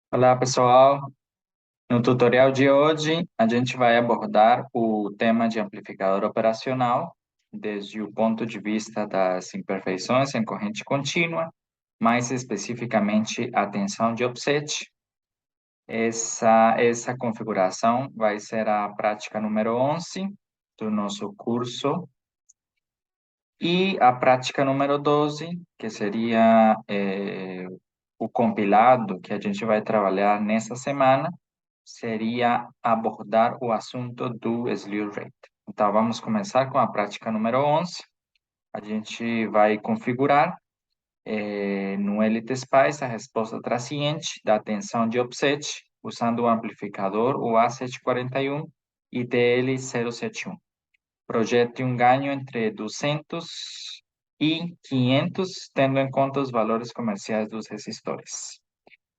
Olá, pessoal. No tutorial de hoje, a gente vai abordar o tema de amplificador operacional desde o ponto de vista das imperfeições em corrente contínua, mais especificamente a tensão de offset. Essa configuração vai ser a prática número 11 do nosso curso e a prática número 12, que seria o compilado que a gente vai trabalhar nessa semana, seria abordar o assunto do slew rate. Então, vamos começar com a prática número 11. A gente vai configurar no LTSpice a resposta transiente da tensão de offset usando o amplificador o A741 e TL071. Projete um ganho entre 200 e 500, tendo em conta os valores comerciais dos resistores.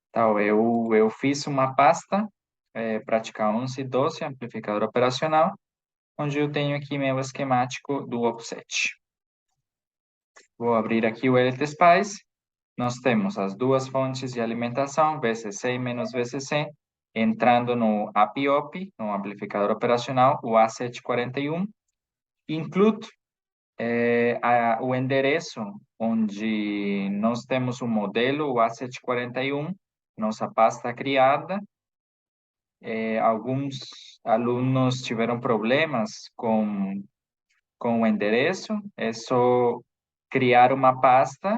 Então, eu fiz uma pasta, prática 11 e 12, amplificador operacional, onde eu tenho aqui meu esquemático do offset. Vou abrir aqui o LTSpice. Nós temos as duas fontes de alimentação, VCC e menos VCC, entrando no API-OP, no amplificador operacional, o A741. Include o endereço onde nós temos o modelo, o A741, nossa pasta criada. Alguns alunos tiveram problemas com o endereço, é só criar uma pasta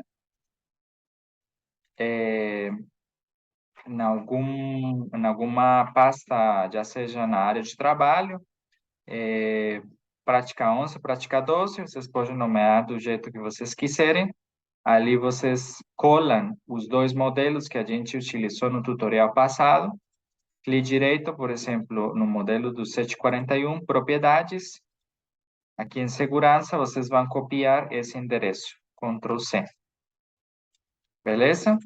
em alguma pasta, já seja na área de trabalho, prática 11, prática 12, vocês podem nomear do jeito que vocês quiserem. Ali vocês colam os dois modelos que a gente utilizou no tutorial passado. Clique direito, por exemplo, no modelo do 741, propriedades. Aqui em segurança, vocês vão copiar esse endereço, Ctrl C. Beleza?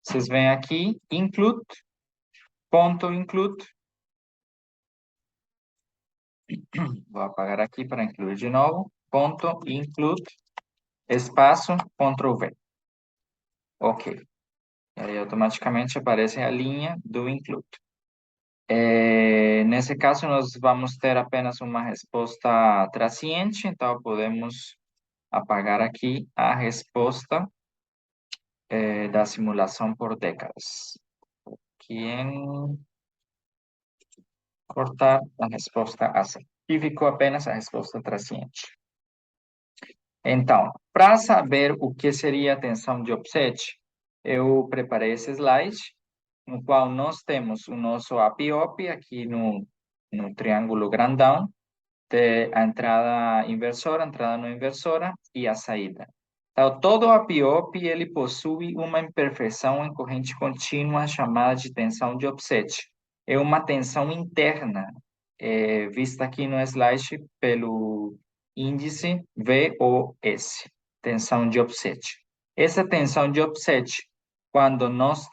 Vocês vêm aqui, include, ponto include. Vou apagar aqui para incluir de novo. Ponto include, espaço, Ctrl V. Ok. E aí automaticamente aparece a linha do include. Nesse caso, nós vamos ter apenas uma resposta transiente, então podemos apagar aqui a resposta da simulação por décadas. Quem cortar a resposta assim. E ficou apenas a resposta transiente. Então, para saber o que seria a tensão de offset, eu preparei esse slide, no qual nós temos o nosso API-OP aqui no triângulo grandão, a entrada não inversora e a saída. Então, todo API-OP ele possui uma imperfeição em corrente contínua chamada de tensão de offset. É uma tensão interna, vista aqui no slide pelo índice VOS, tensão de offset. Essa tensão de offset, quando nós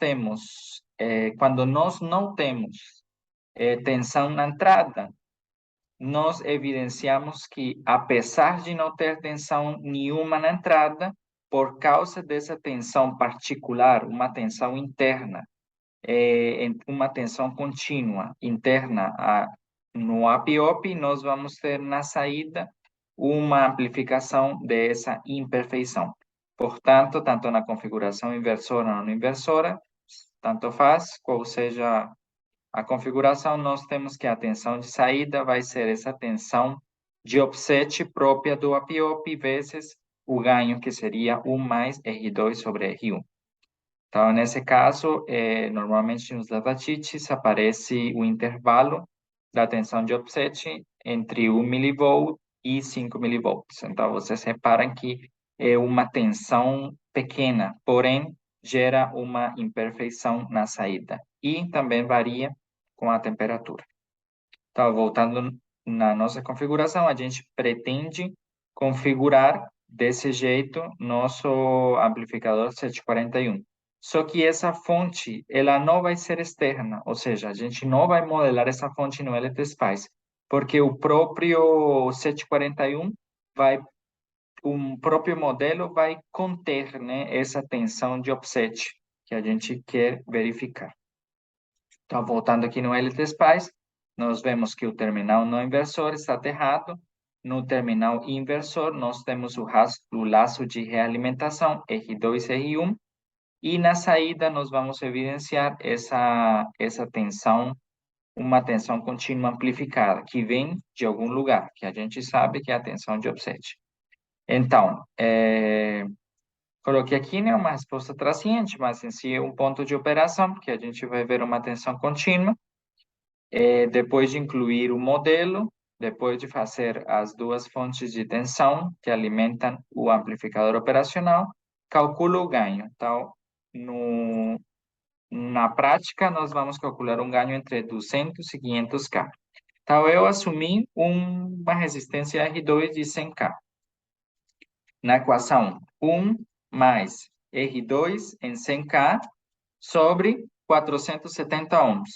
não temos tensão na entrada, nós evidenciamos que, apesar de não ter tensão nenhuma na entrada, por causa dessa tensão particular, uma tensão interna, uma tensão contínua interna no API-OP, nós vamos ter na saída uma amplificação dessa imperfeição. Portanto, tanto na configuração inversora ou não inversora, tanto faz, qual seja a configuração, nós temos que a tensão de saída vai ser essa tensão de offset própria do API-OP vezes o ganho, que seria 1 mais R2 sobre R1. Então, nesse caso, normalmente nos datasheets aparece o intervalo da tensão de offset entre 1 milivolt e 5 milivolts. Então, vocês reparam que é uma tensão pequena, porém, gera uma imperfeição na saída. E também varia com a temperatura. Então, voltando na nossa configuração, a gente pretende configurar desse jeito nosso amplificador 741. Só que essa fonte, ela não vai ser externa, ou seja, a gente não vai modelar essa fonte no LTSpice, porque o próprio 741 vai, um próprio modelo vai conter, né, essa tensão de offset que a gente quer verificar. Então, voltando aqui no LTSpice, nós vemos que o terminal não inversor está aterrado. No terminal inversor, nós temos o laço de realimentação R2 e R1. E na saída, nós vamos evidenciar essa tensão, uma tensão contínua amplificada, que vem de algum lugar, que a gente sabe que é a tensão de offset. Então, coloquei aqui, né, uma resposta traciente, mas em si é um ponto de operação, porque a gente vai ver uma tensão contínua. Depois de incluir o modelo, depois de fazer as duas fontes de tensão que alimentam o amplificador operacional, calculo o ganho. Então, na prática, nós vamos calcular um ganho entre 200 e 500K. Então, eu assumi uma resistência R2 de 100K. Na equação, 1 mais R2 em 100K sobre 470 ohms.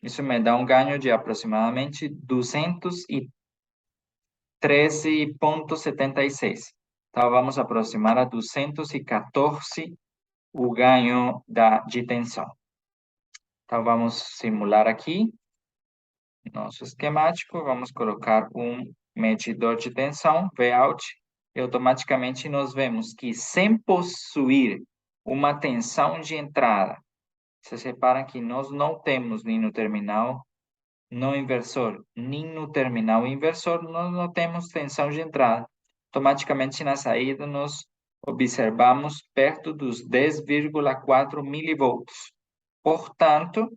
Isso me dá um ganho de aproximadamente 213,76. Então, vamos aproximar a 214 o ganho de tensão. Então, vamos simular aqui nosso esquemático. Vamos colocar um medidor de tensão, Vout, e automaticamente nós vemos que sem possuir uma tensão de entrada, vocês reparam que nós não temos nem no terminal não inversor, nem no terminal inversor, nós não temos tensão de entrada. Automaticamente na saída, nós observamos perto dos 10,4 milivolts. Portanto,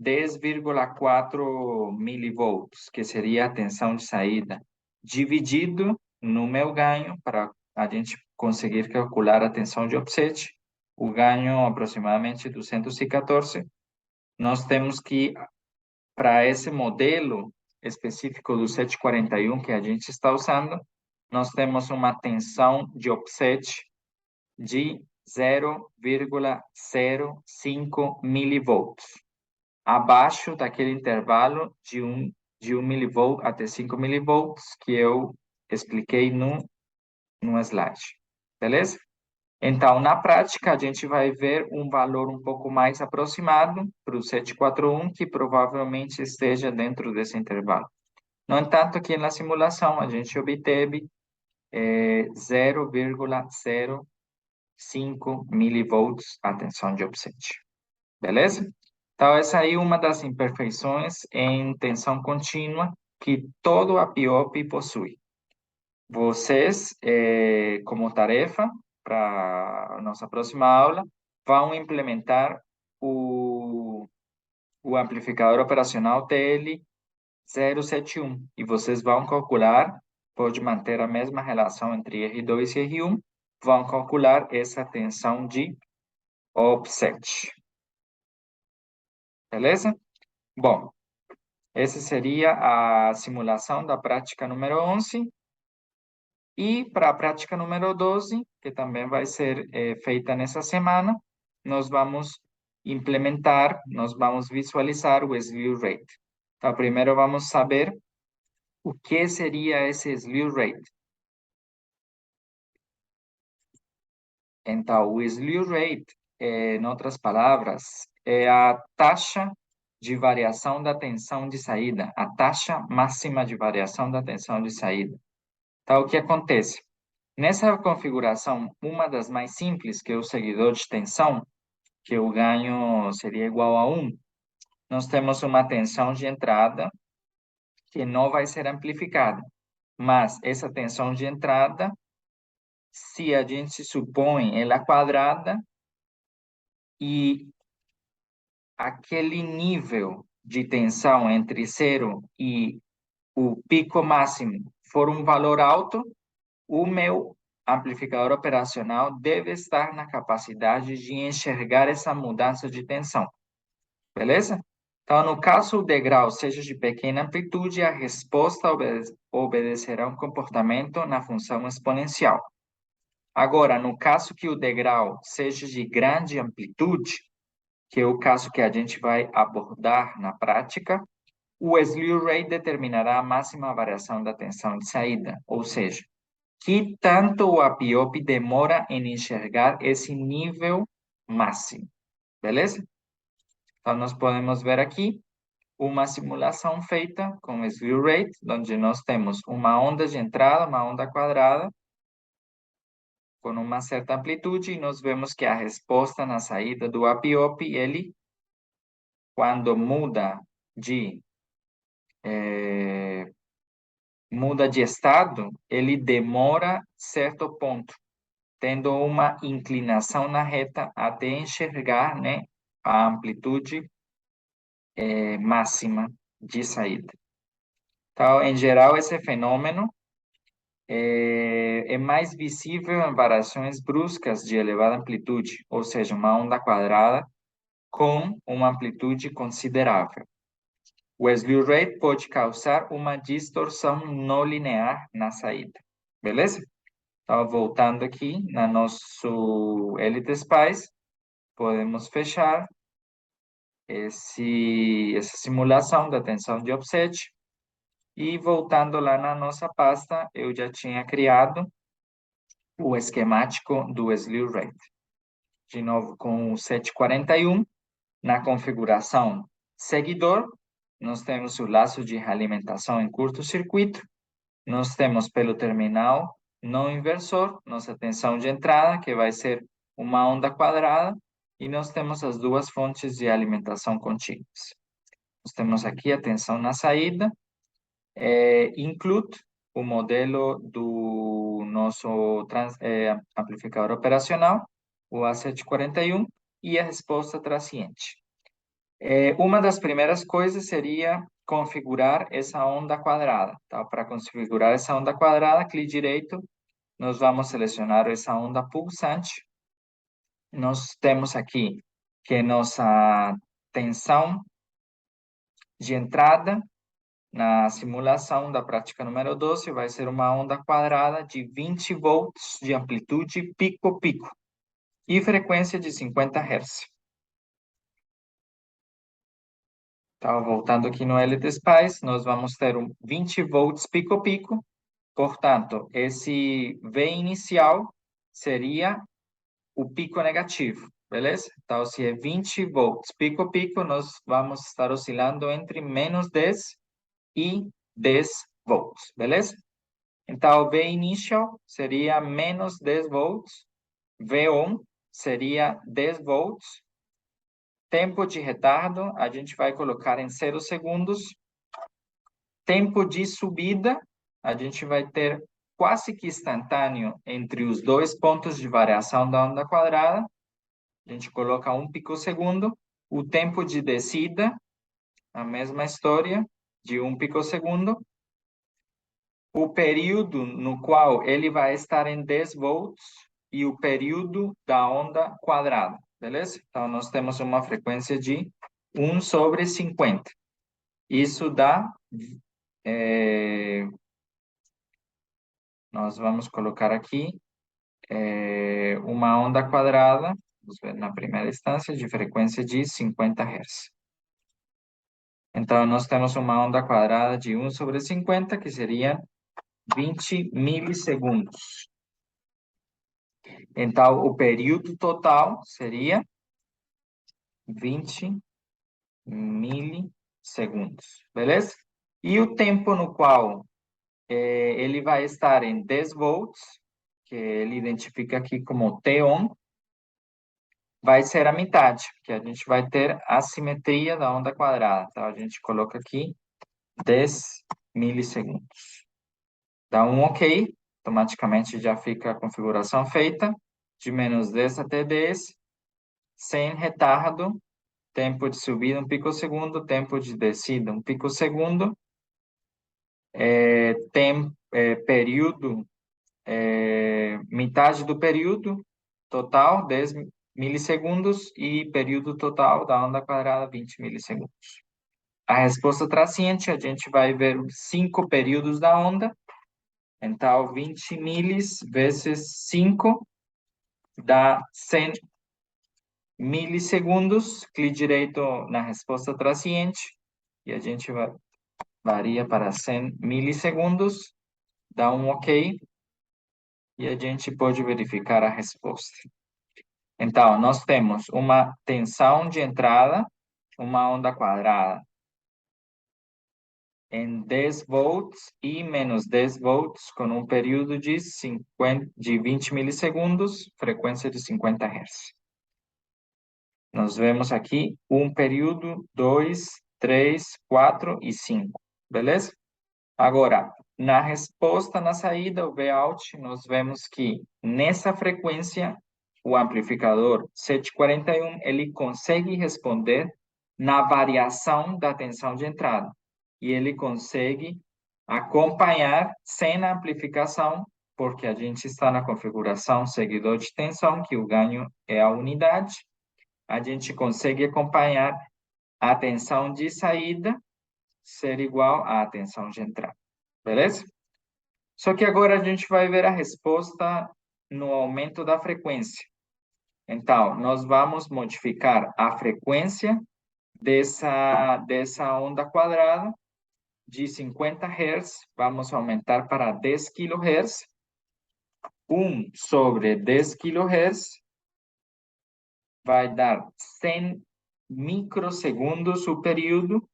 10,4 milivolts, que seria a tensão de saída, dividido no meu ganho, para a gente conseguir calcular a tensão de offset, o ganho aproximadamente 214, nós temos que para esse modelo específico do 741 que a gente está usando, nós temos uma tensão de offset de 0,05 milivolts, abaixo daquele intervalo de 1 milivolt até 5 milivolts que eu expliquei no slide. Beleza? Então, na prática, a gente vai ver um valor um pouco mais aproximado para o 741, que provavelmente esteja dentro desse intervalo. No entanto, aqui na simulação, a gente obteve 0,05 milivolts a tensão de offset. Beleza? Então, essa aí é uma das imperfeições em tensão contínua que todo APIOP possui. Vocês, como tarefa, para a nossa próxima aula, vão implementar o amplificador operacional TL071 e vocês vão calcular, pode manter a mesma relação entre R2 e R1, vão calcular essa tensão de offset. Beleza? Bom, essa seria a simulação da prática número 11. E para a prática número 12, que também vai ser feita nessa semana, nós vamos implementar, nós vamos visualizar o slew rate. Então, primeiro vamos saber o que seria esse slew rate. Então, o slew rate, em outras palavras, é a taxa de variação da tensão de saída, a taxa máxima de variação da tensão de saída. Então, o que acontece? Nessa configuração, uma das mais simples, que é o seguidor de tensão, que o ganho seria igual a 1, nós temos uma tensão de entrada que não vai ser amplificada. Mas essa tensão de entrada, se a gente supõe ela quadrada e aquele nível de tensão entre 0 e o pico máximo for um valor alto, o meu amplificador operacional deve estar na capacidade de enxergar essa mudança de tensão. Beleza? Então, no caso o degrau seja de pequena amplitude, a resposta obedecerá um comportamento na função exponencial. Agora, no caso que o degrau seja de grande amplitude, que é o caso que a gente vai abordar na prática, o slew rate determinará a máxima variação da tensão de saída, ou seja, que tanto o APIOP demora em enxergar esse nível máximo. Beleza? Então, nós podemos ver aqui uma simulação feita com slew rate, onde nós temos uma onda de entrada, uma onda quadrada, com uma certa amplitude, e nós vemos que a resposta na saída do APOP, ele, quando muda de estado, ele demora certo ponto, tendo uma inclinação na reta até enxergar, né, a amplitude máxima de saída. Então, em geral, esse fenômeno é mais visível em variações bruscas de elevada amplitude, ou seja, uma onda quadrada com uma amplitude considerável. O slew rate pode causar uma distorção não linear na saída. Beleza? Então, voltando aqui na nosso LTSpice, podemos fechar essa simulação da tensão de offset. E voltando lá na nossa pasta, eu já tinha criado o esquemático do slew rate. De novo, com o 741, na configuração seguidor, nós temos o laço de realimentação em curto-circuito, nós temos pelo terminal não inversor, nossa tensão de entrada, que vai ser uma onda quadrada, e nós temos as duas fontes de alimentação contínuas. Nós temos aqui a tensão na saída, include o modelo do nosso amplificador operacional, o A741, e a resposta transiente. Uma das primeiras coisas seria configurar essa onda quadrada. Tá? Para configurar essa onda quadrada, clique direito, nós vamos selecionar essa onda pulsante. Nós temos aqui que nossa tensão de entrada na simulação da prática número 12 vai ser uma onda quadrada de 20 volts de amplitude pico-pico e frequência de 50 Hz. Então, voltando aqui no LTSpice, nós vamos ter 20 volts pico-pico. Portanto, esse V inicial seria o pico negativo, beleza? Então, se é 20 volts pico-pico, nós vamos estar oscilando entre menos 10 e 10 volts, beleza? Então, V initial seria menos 10 volts, V on seria 10 volts, tempo de retardo a gente vai colocar em 0 segundos, tempo de subida a gente vai ter quase que instantâneo entre os dois pontos de variação da onda quadrada, a gente coloca 1 picosegundo, o tempo de descida, a mesma história, de 1 picosegundo, o período no qual ele vai estar em 10 volts e o período da onda quadrada, beleza? Então, nós temos uma frequência de 1 sobre 50. Isso dá... nós vamos colocar aqui uma onda quadrada, vamos ver na primeira instância, de frequência de 50 Hz. Então, nós temos uma onda quadrada de 1 sobre 50, que seria 20 milissegundos. Então, o período total seria 20 milissegundos, beleza? E o tempo no qual ele vai estar em 10 volts, que ele identifica aqui como T1, vai ser a metade, porque a gente vai ter a simetria da onda quadrada. Então, a gente coloca aqui 10 milissegundos. Dá um OK, automaticamente já fica a configuração feita, de menos 10 até 10, sem retardo, tempo de subida 1 picosegundo, tempo de descida 1 picosegundo, período, metade do período total, 10 milissegundos, e período total da onda quadrada, 20 milissegundos. A resposta transiente, a gente vai ver 5 períodos da onda, então 20 milis vezes 5 dá 100 milissegundos, clique direito na resposta transiente, e a gente varia para 100 milissegundos, dá um OK, e a gente pode verificar a resposta. Então, nós temos uma tensão de entrada, uma onda quadrada em 10 volts e menos 10 volts com um período de 20 milissegundos, frequência de 50 Hz. Nós vemos aqui um período, 2, 3, 4 e 5, beleza? Agora, na resposta na saída, o Vout, nós vemos que nessa frequência, o amplificador 741, ele consegue responder na variação da tensão de entrada. E ele consegue acompanhar sem a amplificação, porque a gente está na configuração seguidor de tensão, que o ganho é a unidade. A gente consegue acompanhar a tensão de saída ser igual à tensão de entrada. Beleza? Só que agora a gente vai ver a resposta no aumento da frequência. Então, nós vamos modificar a frequência dessa onda quadrada de 50 Hz, vamos aumentar para 10 kHz. 1 sobre 10 kHz vai dar 100 microsegundos o período.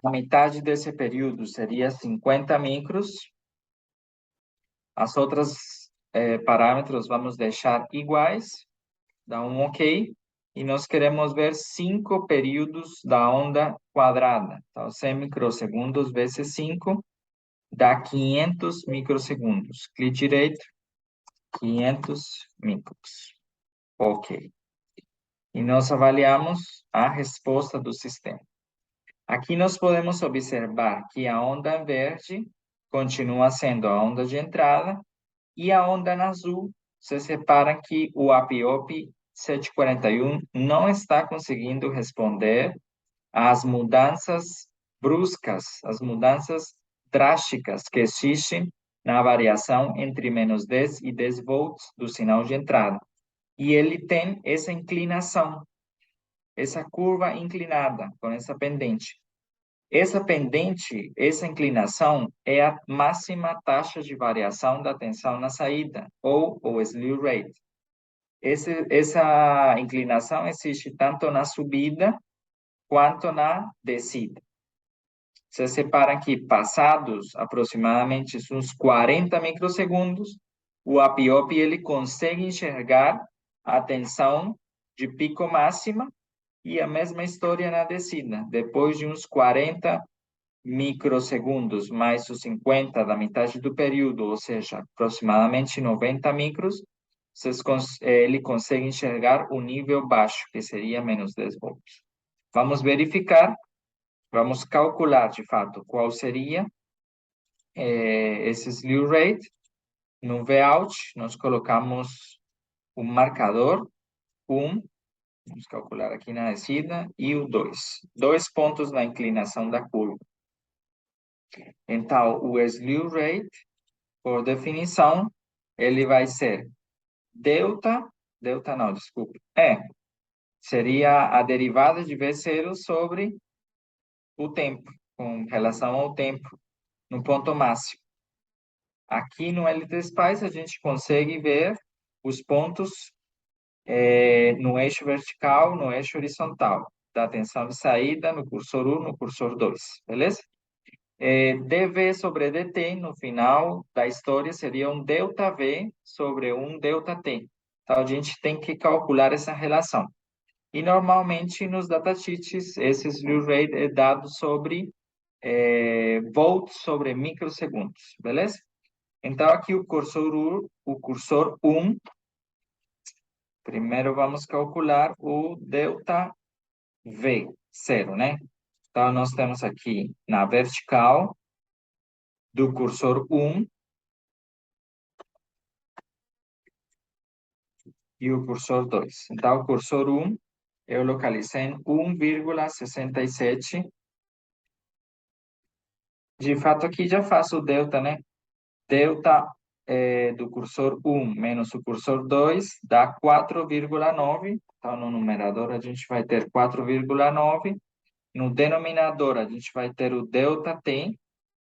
A metade desse período seria 50 micros. As outras parâmetros vamos deixar iguais. Dá um OK. E nós queremos ver 5 períodos da onda quadrada. Então, 100 microsegundos vezes 5 dá 500 microsegundos. Clique direito, 500 micros. OK. E nós avaliamos a resposta do sistema. Aqui nós podemos observar que a onda verde continua sendo a onda de entrada e a onda azul se separa que o APIOP 741 não está conseguindo responder às mudanças bruscas, às mudanças drásticas que existem na variação entre menos 10 e 10 volts do sinal de entrada. E ele tem essa inclinação, essa curva inclinada com essa pendente. Essa pendente, essa inclinação é a máxima taxa de variação da tensão na saída, ou o slew rate. Essa inclinação existe tanto na subida quanto na descida. Você separa que passados aproximadamente uns 40 microsegundos, o APIOP ele consegue enxergar a tensão de pico máxima e a mesma história na descida. Depois de uns 40 microsegundos mais os 50 da metade do período, ou seja, aproximadamente 90 micros, ele consegue enxergar o nível baixo, que seria menos 10 volts. Vamos verificar, vamos calcular de fato qual seria esse slew rate. No Vout, nós colocamos o marcador 1, vamos calcular aqui na descida, e o 2. 2 pontos na inclinação da curva. Então, o slew rate, por definição, ele vai ser seria a derivada de V0 sobre o tempo, com relação ao tempo, no ponto máximo. Aqui no LTSpice a gente consegue ver os pontos no eixo vertical, no eixo horizontal, da tensão de saída no cursor 1, no cursor 2, beleza? dV sobre dt, no final da história, seria um ΔV sobre um ΔT. Então, a gente tem que calcular essa relação. E, normalmente, nos datasheets, esse slew rate é dado sobre volts sobre microsegundos, beleza? Então, aqui o cursor 1, primeiro vamos calcular o ΔV, 0, né? Então, nós temos aqui na vertical do cursor 1 e o cursor 2. Então, o cursor 1, eu localizei em 1,67. De fato, aqui já faço o delta, né? Delta do cursor 1 menos o cursor 2 dá 4,9. Então, no numerador, a gente vai ter 4,9. No denominador, a gente vai ter o ΔT,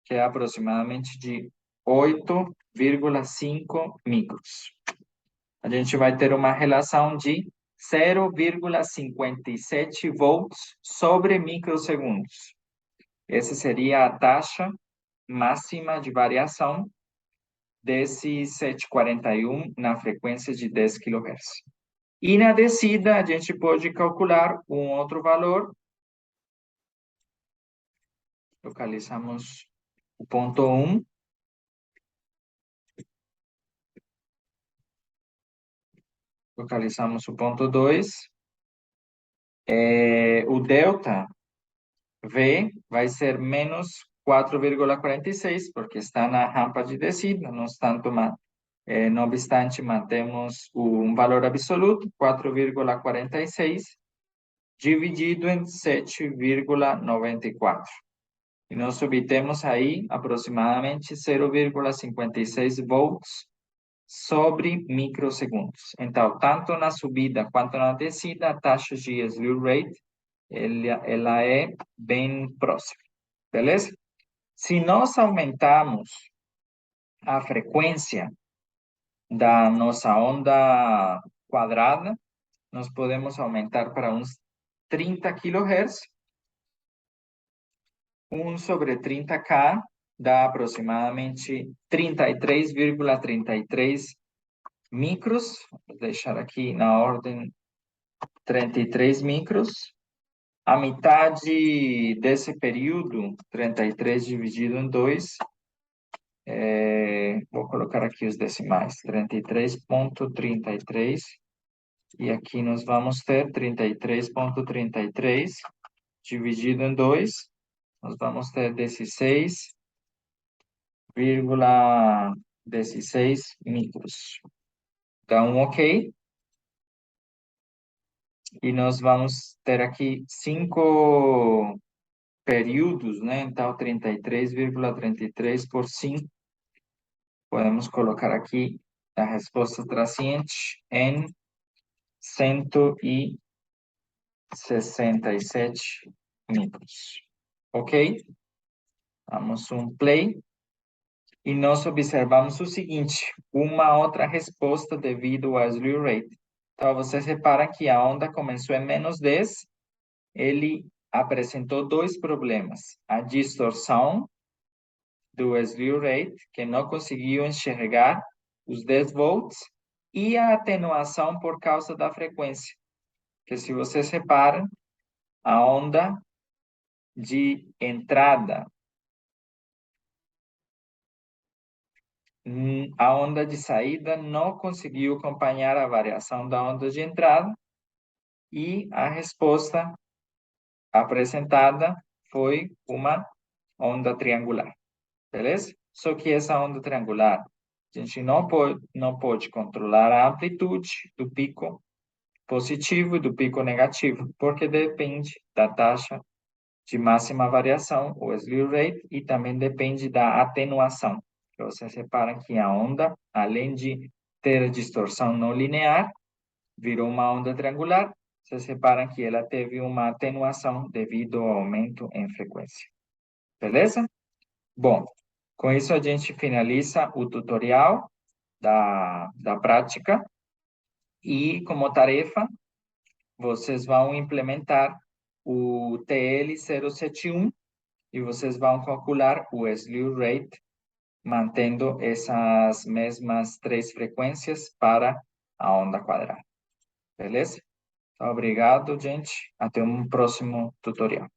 que é aproximadamente de 8,5 micros. A gente vai ter uma relação de 0,57 volts sobre microsegundos. Essa seria a taxa máxima de variação desse 741 na frequência de 10 kHz. E na descida, a gente pode calcular um outro valor. Localizamos o ponto 1. Localizamos o ponto 2. O delta V vai ser menos 4,46, porque está na rampa de descida. No obstante, mantemos um valor absoluto, 4,46, dividido em 7,94. E nós obtemos aí aproximadamente 0,56 volts sobre microsegundos. Então, tanto na subida quanto na descida, a taxa de slew rate ela é bem próxima, beleza? Se nós aumentarmos a frequência da nossa onda quadrada, nós podemos aumentar para uns 30 kHz. 1 sobre 30K dá aproximadamente 33,33 micros. Vou deixar aqui na ordem 33 micros. A metade desse período, 33 dividido em 2, vou colocar aqui os decimais, 33,33, e aqui nós vamos ter 33,33 dividido em 2, nós vamos ter 16,16 micros. Então, ok. E nós vamos ter aqui 5 períodos, né? Então, 33,33 por 5. Podemos colocar aqui a resposta traciente em 167 micros. Ok? Damos um play. E nós observamos o seguinte, uma outra resposta devido ao slew rate. Então, vocês reparam que a onda começou em menos 10, ele apresentou dois problemas. A distorção do slew rate, que não conseguiu enxergar os 10 volts, e a atenuação por causa da frequência. Que se vocês reparam, a onda de entrada, a onda de saída não conseguiu acompanhar a variação da onda de entrada e a resposta apresentada foi uma onda triangular, beleza? Só que essa onda triangular, a gente não pode controlar a amplitude do pico positivo e do pico negativo, porque depende da taxa de máxima variação, o slew rate, e também depende da atenuação. Vocês reparam que a onda, além de ter distorção não linear, virou uma onda triangular. Vocês reparam que ela teve uma atenuação devido ao aumento em frequência. Beleza? Bom, com isso a gente finaliza o tutorial da prática. E como tarefa, vocês vão implementar o TL071 e vocês vão calcular o slew rate mantendo essas mesmas 3 frequências para a onda quadrada. Beleza? Então, obrigado, gente. Até um próximo tutorial.